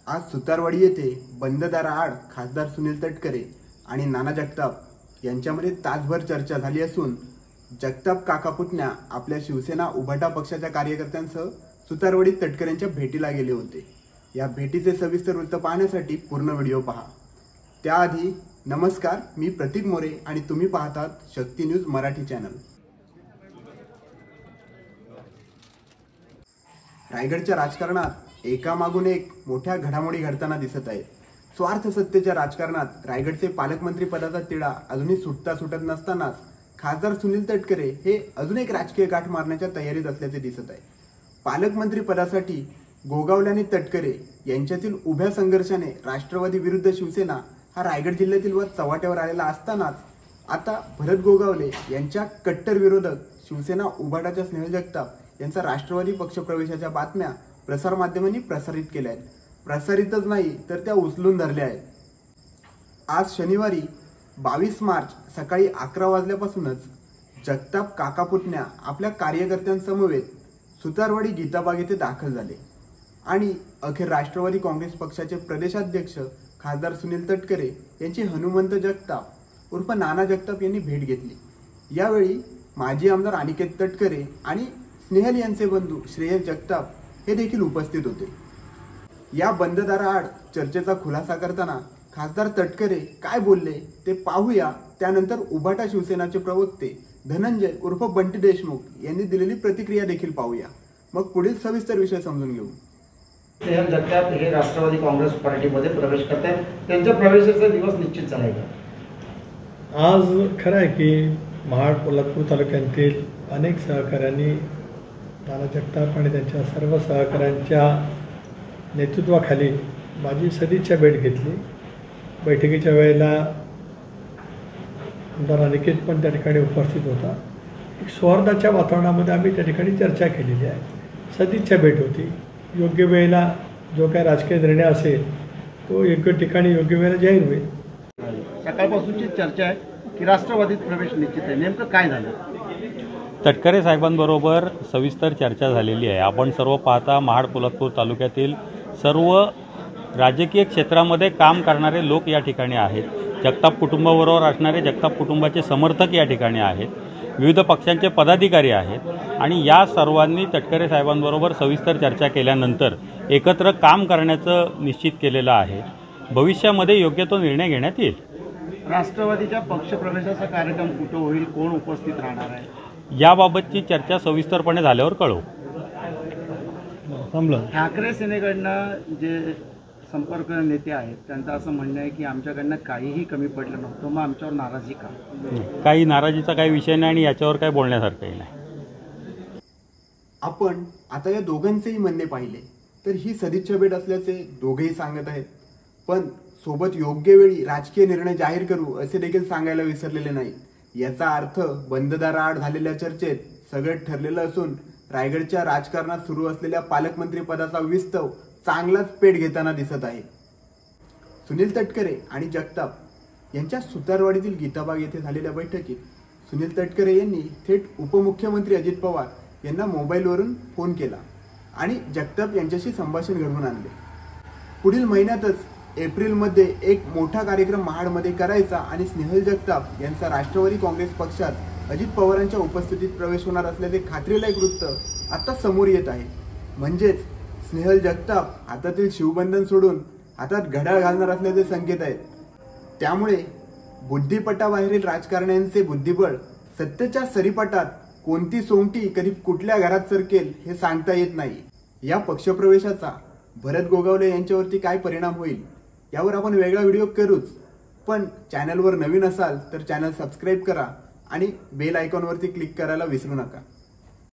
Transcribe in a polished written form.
आज सुतारवाडी येथे बंद दाराआड खासदार सुनील तटकरे आणि नाना जगताप यांच्यामध्ये तासभर चर्चा झाली असून जगताप काका पुतण्या आपल्या शिवसेना उभाटा पक्षाच्या कार्यकर्त्यांसह सुतारवाडीत तटकरेंच्या भेटीला गेले होते। या भेटीचे सविस्तर वृत्त पाहण्यासाठी पूर्ण व्हिडिओ पहा। त्याआधी नमस्कार, मी प्रतीक मोरे आणि तुम्ही पाहतात शक्ती न्यूज मराठी चॅनल। रायगडच्या राजकारणात एकामागून एक मोठ्या घडामोडी घडताना दिसत आहेत। स्वार्थ सत्तेच्या राजकारणात रायगडचे पालकमंत्री पदाचा तिढा अजूनही सुटत नसतानाच खासदार सुनील तटकरे हे अजून एक राजकीय गाठ मारण्याच्या तयारीत असल्याचे दिसत आहे। पालकमंत्री पदासाठी गोगावले आणि तटकरे यांच्यातील उभ्या संघर्षाने राष्ट्रवादी विरुद्ध शिवसेना हा रायगड जिल्ह्यातील वाद चव्हाट्यावर आलेला असतानाच आता भरत गोगावले यांच्या कट्टर विरोधक शिवसेना उभाटाच्या स्नेहल जगताप यांचा राष्ट्रवादी पक्ष प्रवेशाच्या बातम्या प्रसार माध्यमांनी प्रसारित केल्या आहेत। प्रसारितच नाही तर त्या उचलून धरल्या आहेत। आज शनिवारी 22 मार्च सकाळी 11 वाजल्यापासूनच जगताप काका पुतण्या आपल्या कार्यकर्त्यांसमवेत सुतारवाडी गीताबाग येथे दाखल झाले आणि अखेर राष्ट्रवादी काँग्रेस पक्षाचे प्रदेशाध्यक्ष खासदार सुनील तटकरे यांची हनुमंत जगताप उर्फ नाना जगताप यांनी भेट घेतली। यावेळी माजी आमदार अनिकेत तटकरे आणि स्नेहल यांचे बंधू श्रेयस जगताप हे देखील उपस्थित होते। या बंद दाराआड चर्चेचा खुलासा करताना खासदार तटकरे काय बोलले ते पाहूया। त्यानंतर उभाटा शिवसेनाचे प्रवक्ते धनंजय उर्फ बंटी देशमुख यांनी दिलेली प्रतिक्रिया देखील पाहूया। मग पुढील सविस्तर विषय समजून घेऊ। स्नेहल जगताप हे राष्ट्रवादी काँग्रेस पार्टीमध्ये प्रवेश करतात, त्यांच्या प्रवेशाचा दिवस निश्चित झाला आहे का? आज खरं आहे की महाड पोलादपूर तालुक्यातील अनेक सहकाऱ्यांनी नाना जगताप आणि त्यांच्या सर्व सहकाऱ्यांच्या नेतृत्वाखाली माझी सदिच्छा भेट घेतली। बैठकीच्या वेळेला आमदार अनिकेत पण त्या ठिकाणी उपस्थित होता। एक सौहार्दाच्या वातावरणामध्ये आम्ही त्या ठिकाणी चर्चा केलेली आहे। सदिच्छा भेट होती। योग्य वेळेला जो काय राजकीय निर्णय असेल तो योग्य ठिकाणी योग्य वेळेला जाहीर होईल। सकाळपासूनची चर्चा आहे की राष्ट्रवादीत प्रवेश निश्चित आहे, नेमकं काय झालं? तटकरे साहेबांबरोबर सविस्तर चर्चा झालेली आहे। आपण सर्व पाहता महाड पोलादपूर तालुक्यातील सर्व राजकीय क्षेत्रामध्ये काम करणारे लोक या ठिकाणी आहेत। जगताप कुटुंबाबरोबर असणारे जगताप कुटुंबाचे समर्थक या ठिकाणी आहेत, विविध पक्षांचे पदाधिकारी आहेत आणि या सर्वांनी तटकरे साहेबांबरोबर सविस्तर चर्चा केल्यानंतर एकत्र काम करण्याचं निश्चित केलेलं आहे। भविष्यामध्ये योग्य तो निर्णय घेण्यात येईल। राष्ट्रवादीच्या पक्षप्रवेशाचा कार्यक्रम कुठं होईल, कोण उपस्थित राहणार आहे, याबाबतची चर्चा सविस्तरपणे झाल्यावर कळवू। ठाकरे सेनेकडनं जे संपर्क नेते आहेत त्यांचं असं म्हणणं आहे की आमच्याकडनं काहीही कमी पडलं नव्हतं, मग आमच्यावर नाराजी का? काही नाराजीचा काही विषय नाही आणि याच्यावर काही बोलण्यासारखंही नाही। आपण आता या दोघांचेही म्हणणे पाहिले तर ही सदिच्छा भेट असल्याचे दोघेही सांगत आहेत, पण सोबत योग्य वेळी राजकीय निर्णय जाहीर करू असे देखील सांगायला विसरलेले नाही। याचा अर्थ बंद दाराआड झालेल्या चर्चेत सगळं ठरलेलं असून रायगडच्या राजकारणात सुरू असलेल्या पालकमंत्री पदाचा विस्तव चांगलाच पेट घेताना दिसत आहे। सुनील तटकरे आणि जगताप यांच्या सुतारवाडीतील गीताबाग येथे झालेल्या बैठकीत सुनील तटकरे यांनी थेट उपमुख्यमंत्री अजित पवार यांना मोबाईलवरून फोन केला आणि जगताप यांच्याशी संभाषण घडवून आणले। पुढील महिन्यातच एप्रिलमध्ये एक मोठा कार्यक्रम महाडमध्ये करायचा आणि स्नेहल जगताप यांचा राष्ट्रवादी काँग्रेस पक्षात अजित पवारांच्या उपस्थितीत प्रवेश होणार असल्याचे खात्रीलायक वृत्त आता समोर येत आहे। म्हणजेच स्नेहल जगताप हातातील शिवबंधन सोडून हातात घड्याळ घालणार असल्याचे संकेत आहेत। त्यामुळे बुद्धिपटाबाहेरील राजकारण्यांचे बुद्धिबळ सत्तेच्या सरीपटात कोणती सोंगटी कधी कुठल्या घरात सरकेल हे सांगता येत नाही। या पक्षप्रवेशाचा भरत गोगावले यांच्यावरती काय परिणाम होईल यावर आपण वेगळा व्हिडिओ करूच, पण चॅनलवर नवीन असाल तर चॅनल सबस्क्राईब करा आणि बेल आयकॉनवरती क्लिक करायला विसरू नका।